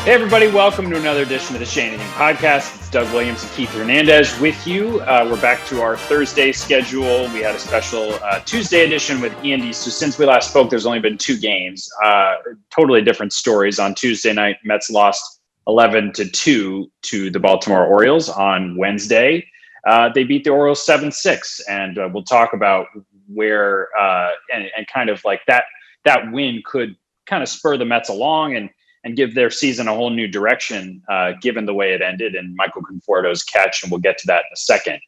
Hey, everybody. Welcome to another edition of the Shea Anything podcast. It's Doug Williams and Keith Hernandez with you. We're back to our Thursday schedule. We had a special Tuesday edition with Andy. So since we last spoke, there's only been two games. Totally different stories. On Tuesday night, Mets lost 11-2 to the Baltimore Orioles. On Wednesday, they beat the Orioles 7-6. And we'll talk about where and kind of like that win could kind of spur the Mets along and give their season a whole new direction, given the way it ended and Michael Conforto's catch, and we'll get to that in a second.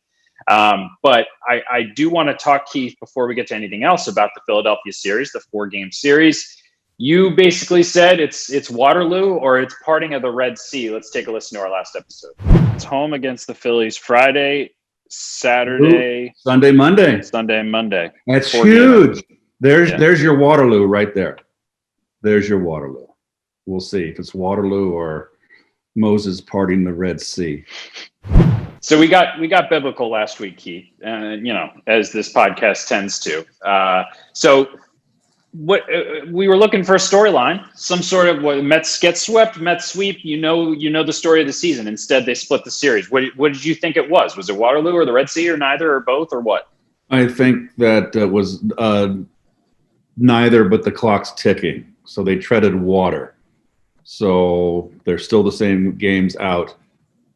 But I do want to talk, Keith, before we get to anything else about the Philadelphia series, the 4-game series. You basically said it's Waterloo or it's parting of the Red Sea. Let's take a listen to our last episode. It's home against the Phillies Friday, Saturday, Sunday, Monday. That's huge. There's your Waterloo right there. There's your Waterloo. We'll see if it's Waterloo or Moses parting the Red Sea. So we got biblical last week, Keith, as this podcast tends to. So what we were looking for a storyline, some sort of what Mets get swept, Mets sweep. You know the story of the season. Instead, they split the series. What did you think it was? Was it Waterloo or the Red Sea or neither or both or what? I think that was neither, but the clock's ticking. So they treaded water. So they're still the same games out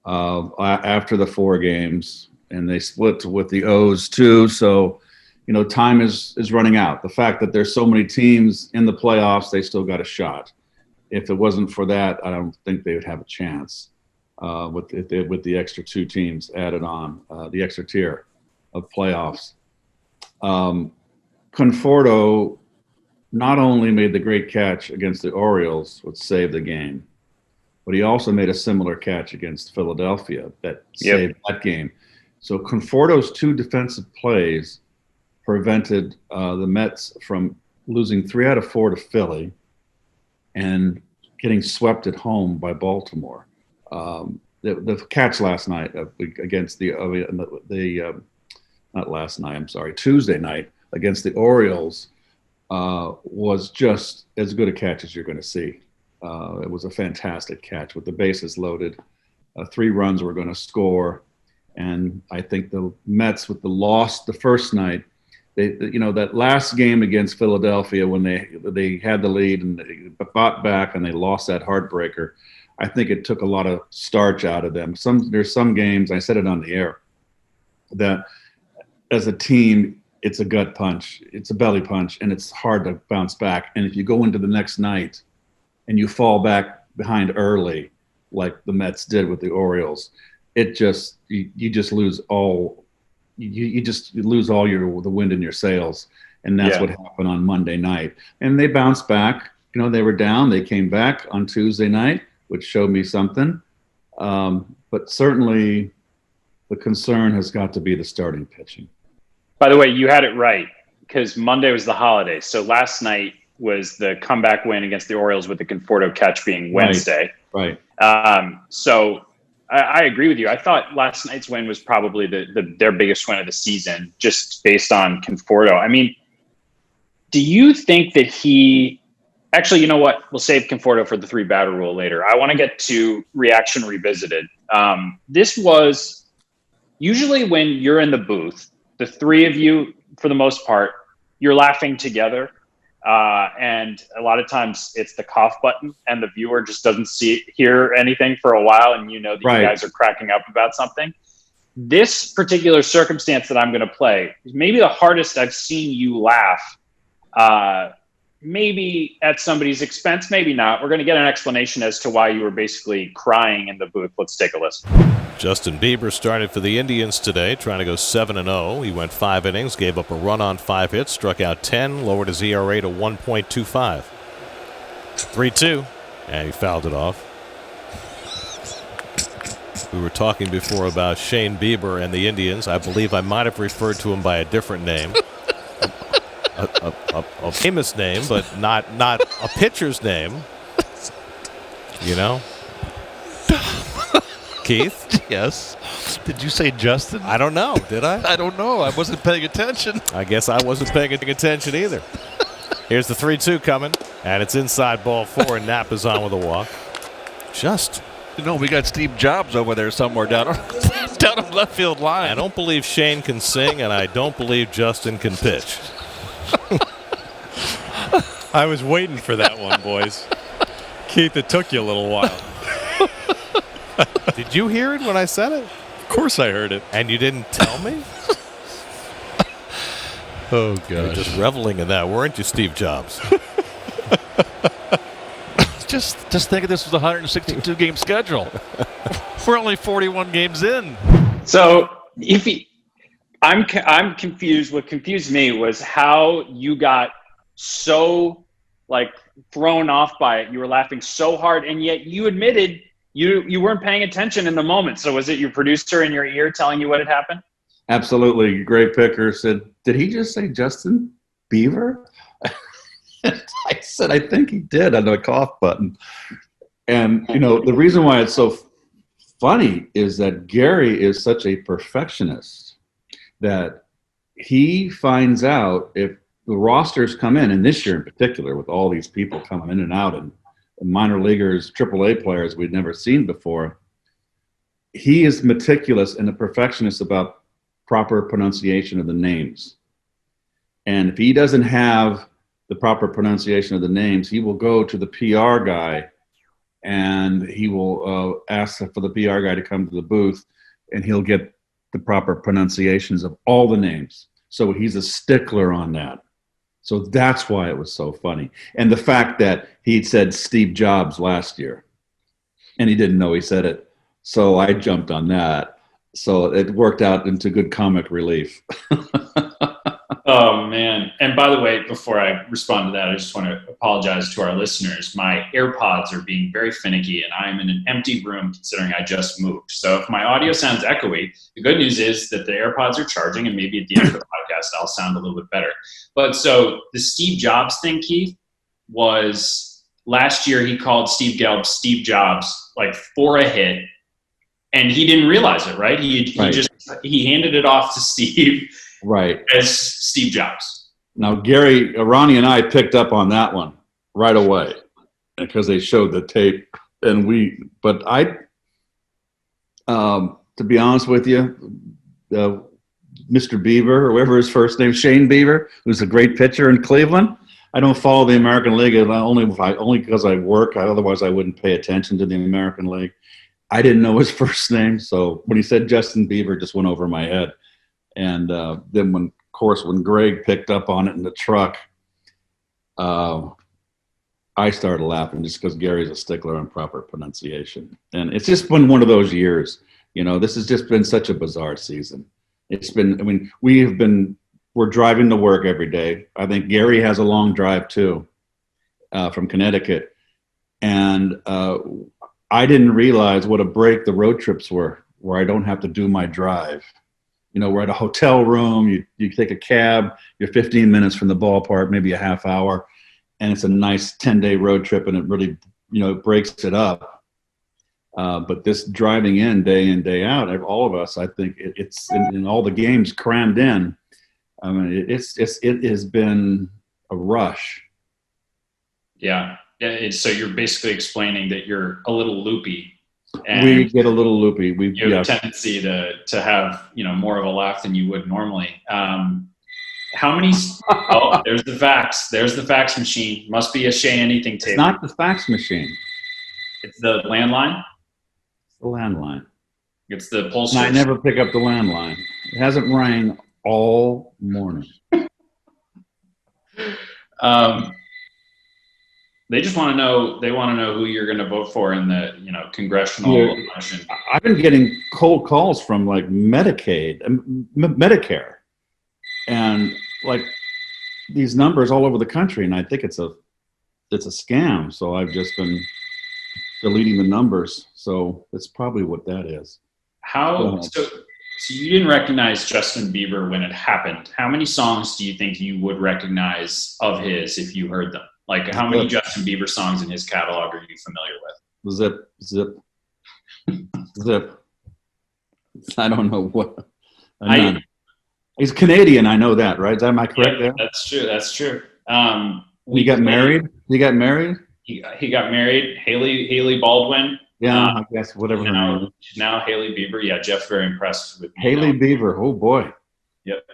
after the 4 games, and they split with the O's too. So, time is running out. The fact that there's so many teams in the playoffs, they still got a shot. If it wasn't for that, I don't think they would have a chance with the extra 2 teams added on, the extra tier of playoffs. Conforto not only made the great catch against the Orioles, which saved the game, but he also made a similar catch against Philadelphia that saved that game. So Conforto's 2 defensive plays prevented the Mets from losing 3 out of 4 to Philly and getting swept at home by Baltimore. The catch last night against Tuesday night against the Orioles was just as good a catch as you're going to see. It was a fantastic catch with the bases loaded. 3 runs were going to score. And I think the Mets, with the loss the first night, that last game against Philadelphia when they had the lead and they fought back and they lost that heartbreaker, I think it took a lot of starch out of them. There's some games, I said it on the air, that as a team, it's a gut punch, it's a belly punch, and it's hard to bounce back. And if you go into the next night and you fall back behind early, like the Mets did with the Orioles, you just lose all the wind in your sails. And that's what happened on Monday night. And they bounced back. They were down. They came back on Tuesday night, which showed me something. But certainly the concern has got to be the starting pitching. By the way, you had it right because Monday was the holiday. So last night was the comeback win against the Orioles with the Conforto catch being Wednesday. Right. So I agree with you. I thought last night's win was probably their biggest win of the season, just based on Conforto. I mean, do you think that actually, you know what? We'll save Conforto for the 3-batter rule later. I want to get to Reaction Revisited. This was usually when you're in the booth, the 3 of you, for the most part, you're laughing together. And a lot of times it's the cough button and the viewer just doesn't hear anything for a while. And that you guys are cracking up about something. This particular circumstance that I'm going to play is maybe the hardest I've seen you laugh, maybe at somebody's expense, maybe not. We're going to get an explanation as to why you were basically crying in the booth. Let's take a listen. Justin Bieber started for the Indians today, trying to go 7-0. He went 5 innings, gave up a run on 5 hits, struck out 10, lowered his ERA to 1.25. 3-2, and he fouled it off. We were talking before about Shane Bieber and the Indians. I believe I might have referred to him by a different name. A famous name, but not a pitcher's name. Keith? Yes. Did you say Justin? I don't know. Did I? I don't know. I wasn't paying attention. I guess I wasn't paying attention either. Here's the 3-2 coming, and it's inside ball 4, and Knapp is on with a walk. Just, We got Steve Jobs over there somewhere down on left field line. I don't believe Shane can sing, and I don't believe Justin can pitch. I was waiting for that one, boys. Keith, it took you a little while. Did you hear it when I said it? Of course I heard it. And you didn't tell me? Oh, You were gosh. just reveling in that, weren't you, Steve Jobs? Just think this was a 162-game schedule. We're only 41 games in. So I'm confused. What confused me was how you got so thrown off by it. You were laughing so hard, and yet you admitted you weren't paying attention in the moment. So was it your producer in your ear telling you what had happened? Absolutely. Greg Picker said, "Did he just say Justin Bieber?" I said, "I think he did," on the cough button. And, the reason why it's so funny is that Gary is such a perfectionist that he finds out if the rosters come in, and this year in particular, with all these people coming in and out, and minor leaguers, AAA players we'd never seen before, he is meticulous and a perfectionist about proper pronunciation of the names. And if he doesn't have the proper pronunciation of the names, he will go to the PR guy and he will ask for the PR guy to come to the booth, and he'll get the proper pronunciations of all the names. So he's a stickler on that. So that's why it was so funny. And the fact that he said Steve Jobs last year and he didn't know he said it. So I jumped on that. So it worked out into good comic relief. Oh, man. And by the way, before I respond to that, I just want to apologize to our listeners. My AirPods are being very finicky, and I'm in an empty room considering I just moved. So if my audio sounds echoey, the good news is that the AirPods are charging, and maybe at the end of the podcast, I'll sound a little bit better. But so the Steve Jobs thing, Keith, was last year he called Steve Jobs for a hit, and he didn't realize it, right? He handed it off to Steve. Right. As Steve Jobs. Now, Ronnie and I picked up on that one right away because they showed the tape. To be honest with you, Mr. Bieber, or whatever his first name, Shane Bieber, who's a great pitcher in Cleveland. I don't follow the American League only because I work. Otherwise, I wouldn't pay attention to the American League. I didn't know his first name. So when he said Justin Bieber, it just went over my head. And then when Greg picked up on it in the truck, I started laughing just because Gary's a stickler on proper pronunciation. And it's just been one of those years. This has just been such a bizarre season. We're driving to work every day. I think Gary has a long drive too, from Connecticut. And I didn't realize what a break the road trips were, where I don't have to do my drive. We're at a hotel room, you take a cab, you're 15 minutes from the ballpark, maybe a half hour, and it's a nice 10-day road trip, and it really, breaks it up. But this driving in, day out, all of us, I think it's in all the games crammed in. I mean, it has been a rush. Yeah. So you're basically explaining that you're a little loopy. And we get a little loopy. You have a tendency to have more of a laugh than you would normally. How many? Oh, there's the fax. There's the fax machine. Must be a Shea Anything tape. It's not the fax machine. It's the landline. It's the landline. It's the pollster. I never pick up the landline. It hasn't rang all morning. They just want to know. They want to know who you're going to vote for in the congressional election. I've been getting cold calls from Medicaid, Medicare, and these numbers all over the country, and I think it's a scam. So I've just been deleting the numbers. So that's probably what that is. So you didn't recognize Justin Bieber when it happened. How many songs do you think you would recognize of his if you heard them? How many Justin Bieber songs in his catalog are you familiar with? Zip. I don't know what. He's Canadian. I know that, right? Am I correct there? That's true. He got married. he got married. Haley Baldwin. Yeah, I guess whatever her name is. Now Haley Bieber. Yeah, Jeff's very impressed with me. Haley Bieber. Oh boy. Yep.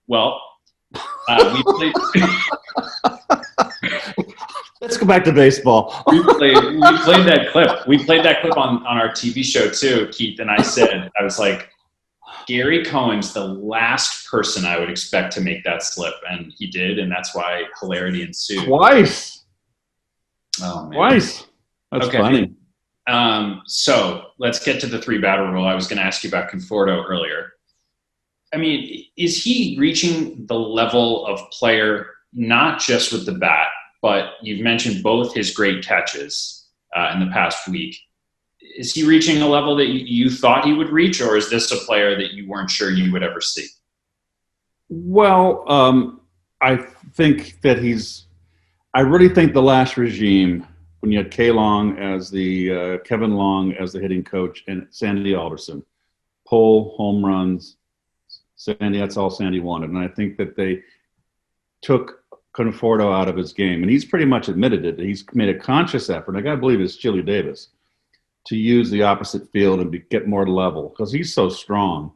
We played. Let's go back to baseball. we played that clip. We played that clip on our TV show too, Keith. And I was like, Gary Cohen's the last person I would expect to make that slip, and he did, and that's why hilarity ensued. Twice. Oh man. Twice. That's funny. So let's get to the 3-batter rule. I was going to ask you about Conforto earlier. I mean, is he reaching the level of player, not just with the bat, but you've mentioned both his great catches in the past week. Is he reaching a level that you thought he would reach, or is this a player that you weren't sure you would ever see? Well, I think that I really think the last regime, when you had Kevin Long as the hitting coach and Sandy Alderson, pull home runs, Sandy, that's all Sandy wanted. And I think that they took Conforto out of his game. And he's pretty much admitted it. He's made a conscious effort, and I got to believe it's Chili Davis, to use the opposite field and get more level because he's so strong.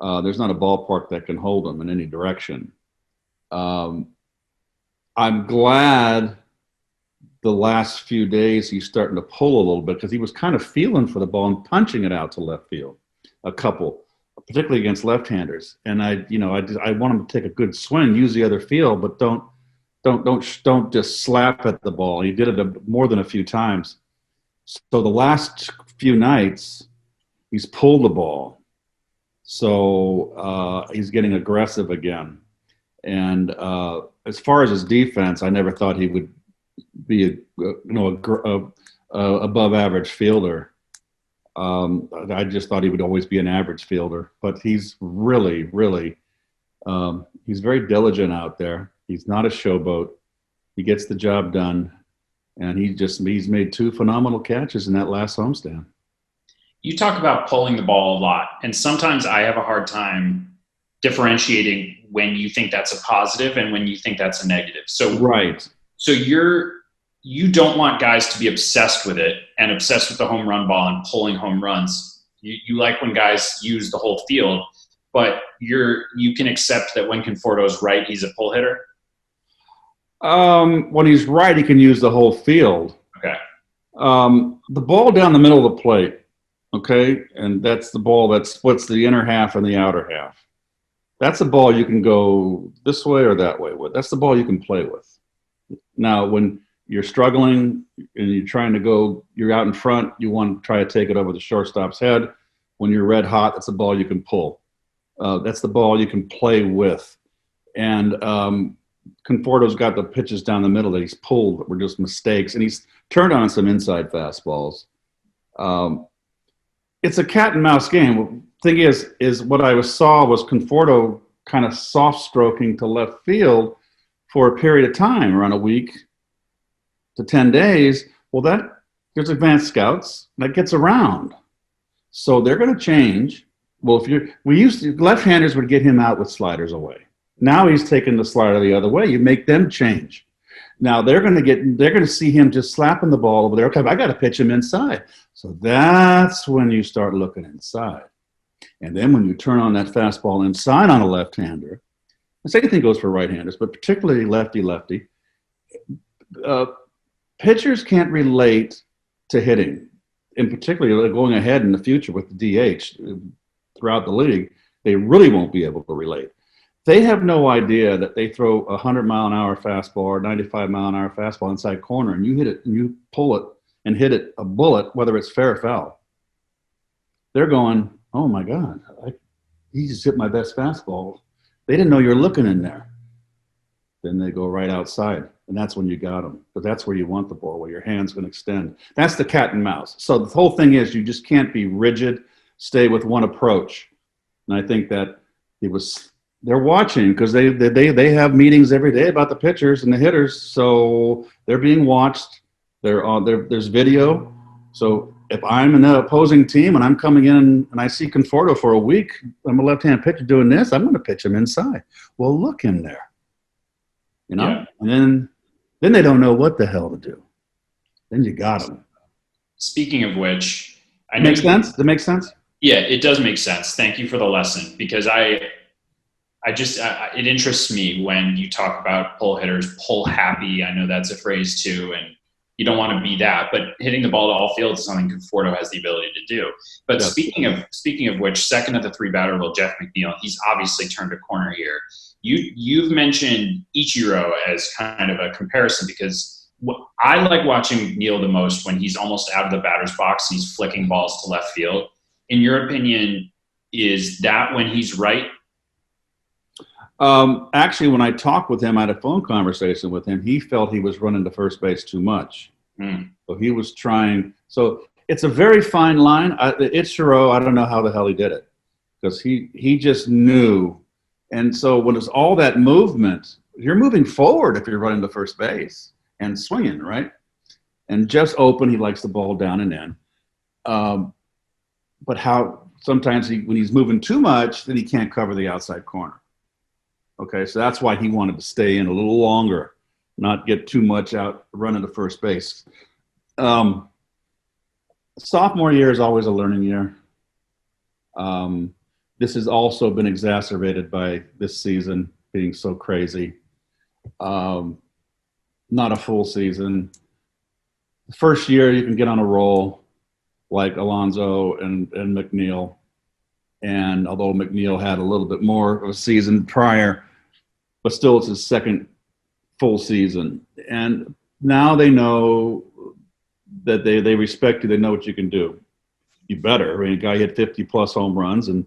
There's not a ballpark that can hold him in any direction. I'm glad the last few days he's starting to pull a little bit because he was kind of feeling for the ball and punching it out to left field, a couple, particularly against left-handers. And I want him to take a good swing, use the other field, but don't just slap at the ball. He did it more than a few times. So the last few nights, he's pulled the ball. So he's getting aggressive again. And as far as his defense, I never thought he would be a above average fielder. I just thought he would always be an average fielder. But he's really, really he's very diligent out there. He's not a showboat. He gets the job done. And he's made 2 phenomenal catches in that last homestand. You talk about pulling the ball a lot, and sometimes I have a hard time differentiating when you think that's a positive and when you think that's a negative. So right. So you don't want guys to be obsessed with it and obsessed with the home run ball and pulling home runs. You like when guys use the whole field, but you can accept that when Conforto's right, he's a pull hitter. When he's right, he can use the whole field. Okay. The ball down the middle of the plate, okay, and that's the ball that splits the inner half and the outer half. That's a ball you can go this way or that way with. That's the ball you can play with. Now, when you're struggling and you're out in front, you want to try to take it over the shortstop's head. When you're red hot, that's a ball you can pull. That's the ball you can play with. And Conforto's got the pitches down the middle that he's pulled that were just mistakes, and he's turned on some inside fastballs. It's a cat and mouse game. Thing is what I saw was Conforto kind of soft stroking to left field for a period of time, around a week to 10 days. Well, there's advanced scouts that gets around, so they're going to change. Well, left-handers would get him out with sliders away. Now he's taking the slider the other way. You make them change. Now they're going to see him just slapping the ball over there. Okay, I got to pitch him inside. So that's when you start looking inside. And then when you turn on that fastball inside on a left-hander, the same thing goes for right-handers, but particularly lefty-lefty, pitchers can't relate to hitting, and particularly going ahead in the future with the DH throughout the league, they really won't be able to relate. They have no idea that they throw a 100-mile-an-hour fastball or 95-mile-an-hour fastball inside corner, and you hit it and you pull it and hit it a bullet, whether it's fair or foul. They're going, oh, my God, he just hit my best fastball. They didn't know you were looking in there. Then they go right outside, and that's when you got them. But that's where you want the ball, where your hand's going to extend. That's the cat and mouse. So the whole thing is you just can't be rigid, stay with one approach. And I think that they're watching because they have meetings every day about the pitchers and the hitters, so they're being watched. There's video. So if I'm in the opposing team and I'm coming in and I see Conforto for a week, I'm a left-hand pitcher doing this, I'm going to pitch him inside. Well, look in there, Yeah. And then they don't know what the hell to do. Then you got them. Speaking of which, Makes sense? Does it make sense? Yeah, it does make sense. Thank you for the lesson, because it interests me when you talk about pull hitters, pull happy. I know that's a phrase too, and you don't want to be that, but hitting the ball to all fields is something Conforto has the ability to do. But Yes. speaking of which, second of the three batter rule, Jeff McNeil, he's obviously turned a corner here. You've mentioned Ichiro as kind of a comparison, because I like watching McNeil the most when he's almost out of the batter's box and he's flicking balls to left field. In your opinion, is that when he's right? Actually, when I talked with him, I had a phone conversation with him. He felt he was running to first base too much. So he was trying. So it's a very fine line. Ichiro, I don't know how the hell he did it, because he just knew. And so when it's all that movement, you're moving forward if you're running to first base and swinging, right? And Jeff's open. He likes the ball down and in. But how sometimes when he's moving too much, then he can't cover the outside corner. Okay, so that's why he wanted to stay in a little longer, not get too much out running to first base. Sophomore year is always a learning year. This has also been exacerbated by this season being so crazy. Not a full season. The first year you can get on a roll like Alonso and McNeil. And although McNeil had a little bit more of a season prior, but still it's his second full season. And now they know that they respect you. They know what you can do. You better. I mean, a guy hit 50-plus home runs, and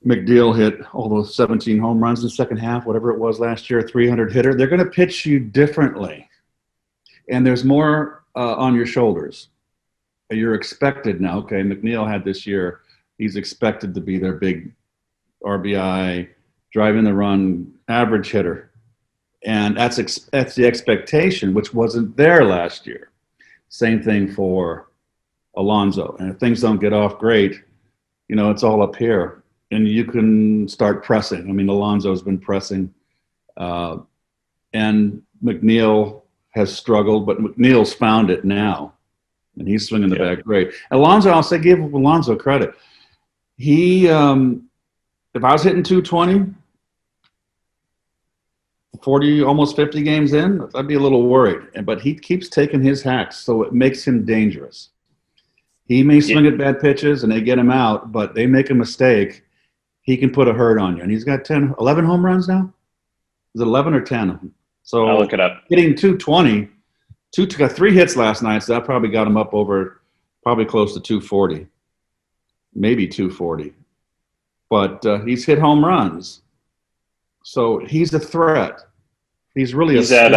McNeil hit all those 17 home runs in the second half, whatever it was last year, 300 hitter. They're going to pitch you differently. And there's more on your shoulders. You're expected now. Okay, McNeil had this year. He's expected to be their big RBI, driving the run, average hitter. And that's the expectation, which wasn't there last year. Same thing for Alonso. And if things don't get off great, it's all up here. And you can start pressing. I mean, Alonso's been pressing. And McNeil has struggled, but McNeil's found it now. And he's swinging the bat great. Alonso, I'll say, give Alonso credit. He, if I was hitting 220, 40, almost 50 games in, I'd be a little worried. But he keeps taking his hacks, so it makes him dangerous. He may swing at bad pitches and they get him out, but they make a mistake, he can put a hurt on you. And he's got 11 home runs now? Is it 11 or 10? So I'll look it up. Hitting 220, got 3 hits last night, so that probably got him up over probably close to 240. Maybe 240. But he's hit home runs. So he's a threat. He's really he's at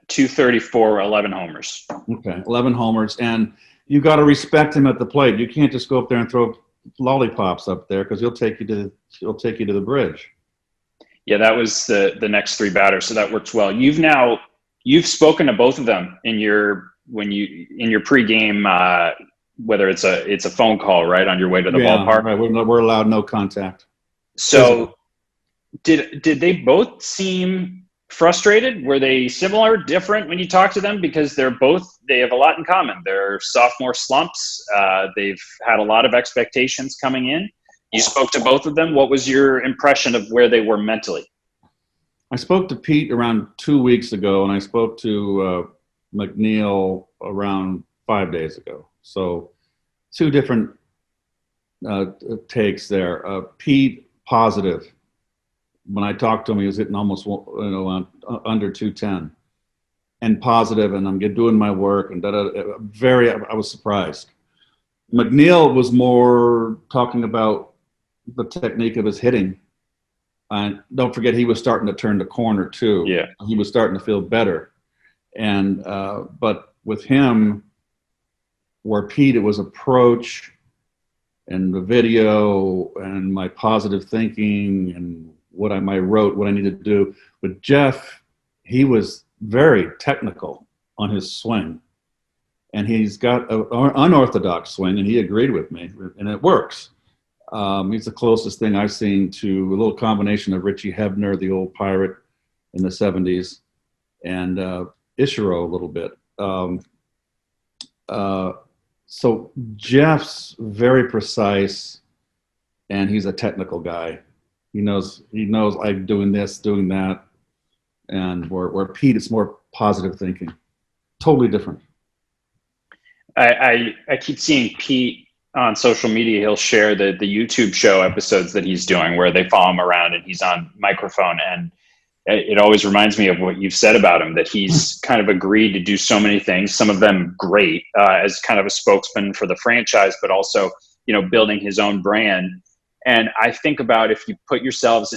234, 11 homers. Okay, 11 homers. And you got to respect him at the plate. You can't just go up there and throw lollipops up there, because he'll take you to the bridge. Yeah, that was the next 3 batters, so that works well. You've spoken to both of them in your pregame, whether it's a phone call, right, on your way to the ballpark. Right. We're allowed no contact. So did they both seem frustrated? Were they similar, different when you talk to them? Because they have a lot in common. They're sophomore slumps. They've had a lot of expectations coming in. You spoke to both of them. What was your impression of where they were mentally? I spoke to Pete around 2 weeks ago, and I spoke to McNeil around 5 days ago. So 2 different takes there. Pete, positive. When I talked to him, he was hitting almost under 210, and positive, and I'm doing my work, and I was surprised. McNeil was more talking about the technique of his hitting. And don't forget, he was starting to turn the corner too. Yeah, he was starting to feel better. And but with him, where Pete, it was approach and the video and my positive thinking and what I needed to do. With Jeff, he was very technical on his swing, and he's got an unorthodox swing, and he agreed with me, and it works. He's the closest thing I've seen to a little combination of Richie Hebner, the old Pirate, in the 70s, and Ichiro a little bit. So Jeff's very precise, and he's a technical guy. He knows like doing this, doing that, and where Pete is more positive thinking. Totally different. I keep seeing Pete on social media. He'll share the YouTube show episodes that he's doing where they follow him around and he's on microphone. And it always reminds me of what you've said about him, that he's kind of agreed to do so many things, some of them great, as kind of a spokesman for the franchise, but also, building his own brand. And I think about, if you put yourself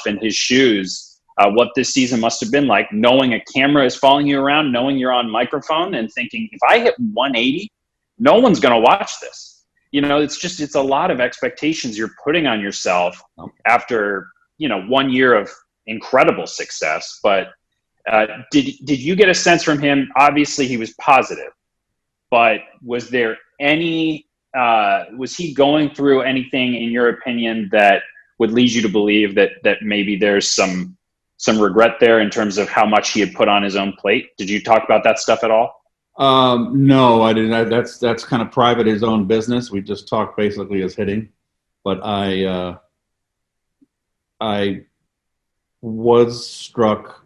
in his shoes, what this season must have been like, knowing a camera is following you around, knowing you're on microphone, and thinking, if I hit 180, no one's going to watch this. It's a lot of expectations you're putting on yourself after, 1 year of incredible success. But did you get a sense from him? Obviously he was positive, but was there any, was he going through anything, in your opinion, that would lead you to believe that maybe there's some regret there in terms of how much he had put on his own plate? Did you talk about that stuff at all? No, I didn't. That's kind of private, his own business. We just talked basically as hitting, but I was struck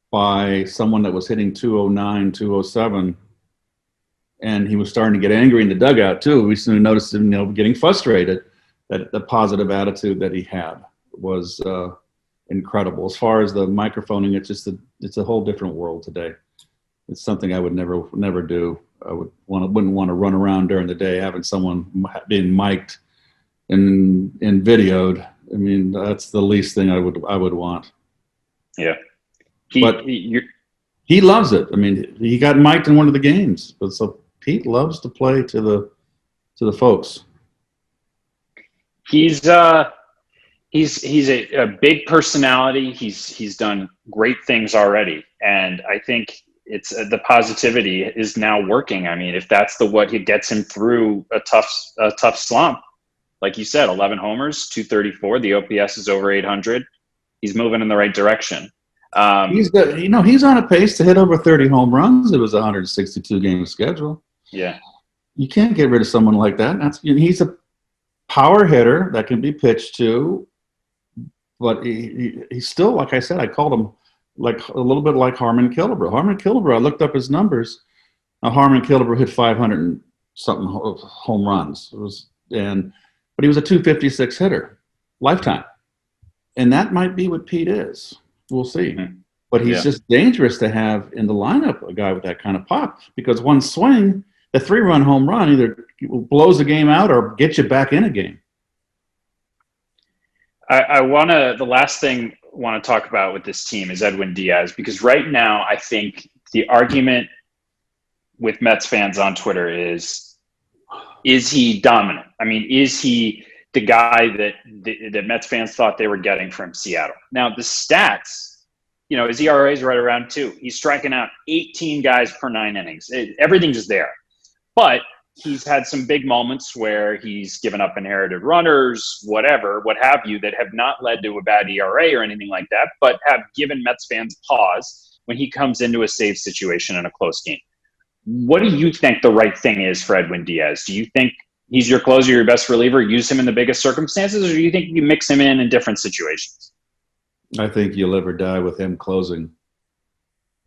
by someone that was hitting 209, 207, and he was starting to get angry in the dugout too. We soon noticed him, getting frustrated. That the positive attitude that he had was incredible. As far as the microphoning, it's a whole different world today. It's something I would never do. I wouldn't want to run around during the day having someone being mic'd and videoed. I mean, that's the least thing I would want. Yeah, he loves it. I mean, he got mic'd in one of the games, but so Pete loves to play to the folks. He's a big personality. He's done great things already, and I think it's the positivity is now working. I mean, if that's what gets him through a tough slump, like you said, 11 homers, 234. The OPS is over 800. He's moving in the right direction. He's on a pace to hit over 30 home runs. It was a 162 game schedule. Yeah, you can't get rid of someone like that. He's a power hitter that can be pitched to, but he's still, like I said, I called him like a little bit like Harmon Killebrew. Harmon Killebrew, I looked up his numbers. Now, Harmon Killebrew hit 500 and something home runs. But he was a 256 hitter, lifetime. And that might be what Pete is. We'll see. Mm-hmm. But he's just dangerous to have in the lineup, a guy with that kind of pop, because one swing, the 3-run home run either blows the game out or gets you back in a game. The last thing I want to talk about with this team is Edwin Diaz, because right now I think the argument with Mets fans on Twitter is he dominant? I mean, is he the guy that Mets fans thought they were getting from Seattle? Now, the stats, his ERA is right around 2. He's striking out 18 guys per 9 innings. Everything's just there. But he's had some big moments where he's given up inherited runners, what have you, that have not led to a bad ERA or anything like that, but have given Mets fans pause when he comes into a save situation in a close game. What do you think the right thing is for Edwin Diaz? Do you think he's your closer, your best reliever, use him in the biggest circumstances, or do you think you mix him in different situations? I think you live or die with him closing.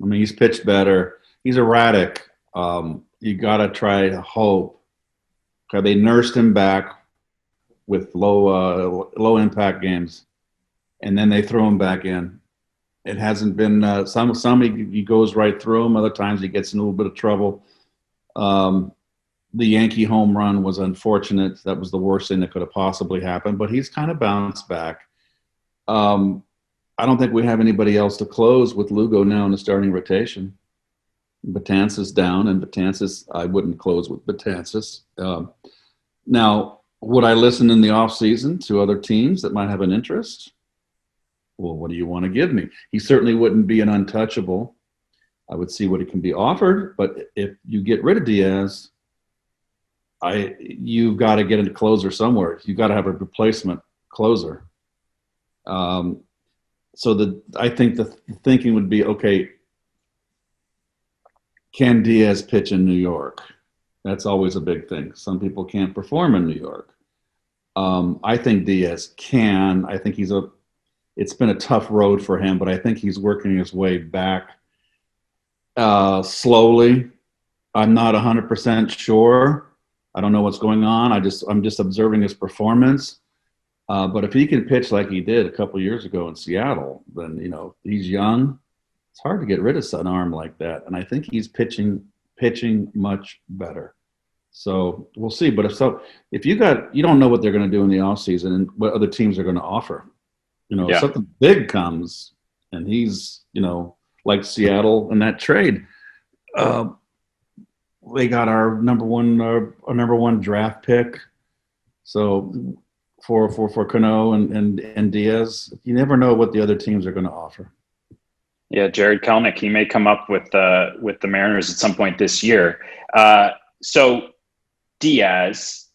I mean, he's pitched better. He's erratic. You got to try to hope. They nursed him back with low impact games, and then they throw him back in. It hasn't been some he goes right through them. Other times he gets in a little bit of trouble. The Yankee home run was unfortunate. That was the worst thing that could have possibly happened, but he's kind of bounced back. I don't think we have anybody else to close with Lugo now in the starting rotation. Betances down, and Betances, I wouldn't close with Betances. Now, would I listen in the offseason to other teams that might have an interest? Well, what do you want to give me? He certainly wouldn't be an untouchable. I would see what it can be offered, but if you get rid of Diaz, you've got to get a closer somewhere. You've got to have a replacement closer. I think the thinking would be, okay, can Diaz pitch in New York? That's always a big thing. Some people can't perform in New York. I think Diaz can. I think it's been a tough road for him, but I think he's working his way back slowly. I'm not 100% sure. I don't know what's going on. I'm just observing his performance. But if he can pitch like he did a couple years ago in Seattle, then, he's young. It's hard to get rid of an arm like that. And I think he's pitching much better. So we'll see. But if you don't know what they're going to do in the offseason and what other teams are going to offer. If something big comes and he's, like Seattle in that trade, they got our number one draft pick. So for Cano and Diaz, you never know what the other teams are going to offer. Yeah, Jared Kelnick, he may come up with the Mariners at some point this year. So Diaz,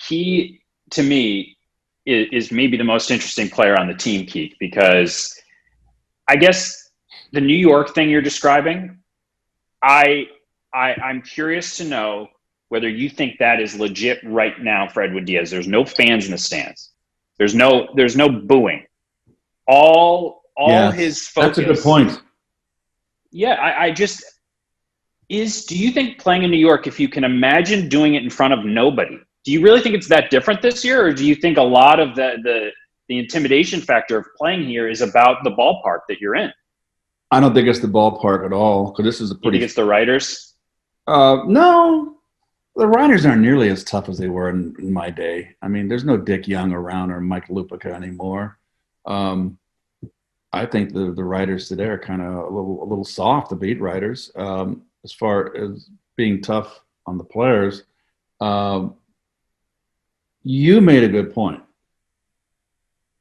he to me is maybe the most interesting player on the team, Keith, because I guess the New York thing you're describing, I'm curious to know whether you think that is legit right now for Edwin Diaz. There's no fans in the stands. There's no booing. All his focus. That's a good point. Yeah, do you think playing in New York, if you can imagine doing it in front of nobody, do you really think it's that different this year? Or do you think a lot of the intimidation factor of playing here is about the ballpark that you're in? I don't think it's the ballpark at all, because this is a pretty. You think it's the writers? No, the writers aren't nearly as tough as they were in my day. I mean, there's no Dick Young around or Mike Lupica anymore. I think the writers today are kind of a little soft, the beat writers, as far as being tough on the players. You made a good point.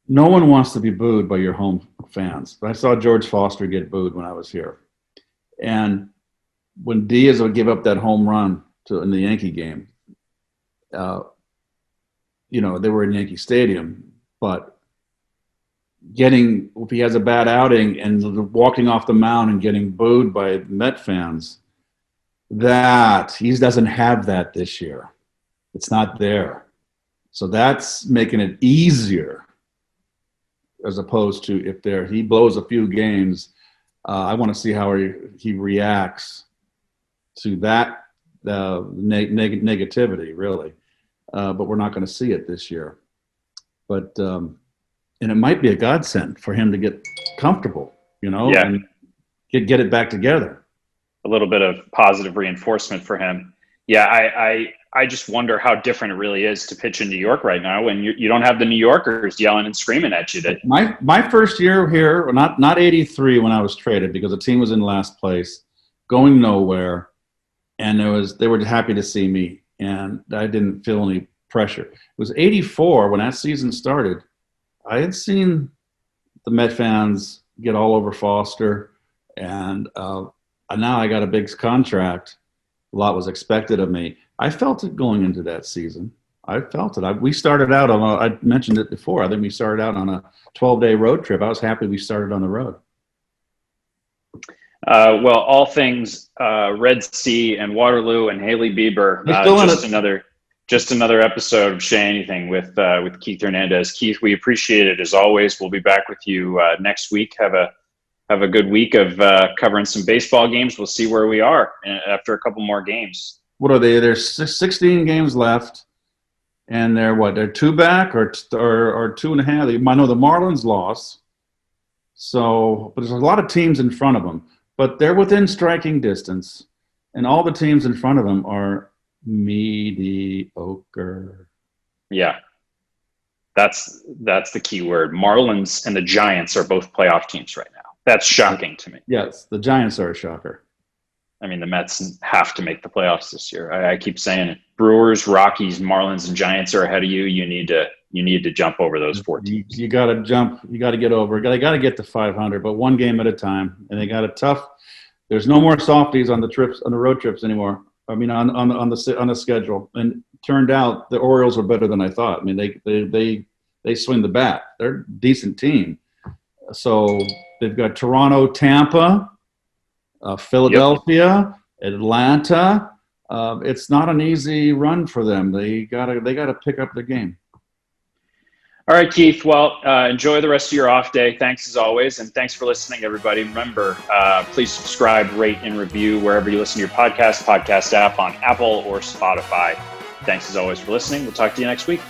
No one wants to be booed by your home fans. I saw George Foster get booed when I was here. And when Diaz would give up that home run in the Yankee game, they were in Yankee Stadium, but if he has a bad outing and walking off the mound and getting booed by Met fans, that he doesn't have that this year. It's not there. So that's making it easier, as opposed to if he blows a few games. I want to see how he reacts to that negativity, really. But we're not going to see it this year. But and it might be a godsend for him to get comfortable, and get it back together. A little bit of positive reinforcement for him. Yeah, I just wonder how different it really is to pitch in New York right now when you don't have the New Yorkers yelling and screaming at you. My first year here, not 83 when I was traded, because the team was in last place, going nowhere, and they were happy to see me, and I didn't feel any pressure. It was 84 when that season started. I had seen the Met fans get all over Foster, and now I got a big contract. A lot was expected of me. I felt it going into that season. I felt it. We started out I mentioned it before. I think we started out on a 12-day road trip. I was happy we started on the road. Well, all things Red Sea and Waterloo and Haley Bieber. Just another episode of Shea Anything with Keith Hernandez. Keith, we appreciate it as always. We'll be back with you next week. Have a good week of covering some baseball games. We'll see where we are after a couple more games. What are they? There's 16 games left, and they're two back or 2.5. I know the Marlins lost, but there's a lot of teams in front of them, but they're within striking distance, and all the teams in front of them are mediocre. Yeah, that's the key word. Marlins and the Giants are both playoff teams right now. That's shocking to me. Yes, the Giants are a shocker. I mean, the Mets have to make the playoffs this year. I keep saying it. Brewers, Rockies, Marlins, and Giants are ahead of you. You need to jump over those 4 teams. You got to jump. You got to get over. They got to get to 500, but one game at a time. And they got it tough. There's no more softies on the road trips anymore. I mean, on the schedule. And it turned out the Orioles were better than I thought. I mean, they swing the bat. They're a decent team. So they've got Toronto, Tampa, Philadelphia, Atlanta. It's not an easy run for them. They gotta pick up the game. All right, Keith. Well, enjoy the rest of your off day. Thanks as always, and thanks for listening, everybody. Remember, please subscribe, rate, and review wherever you listen to your podcast app on Apple or Spotify. Thanks as always for listening. We'll talk to you next week.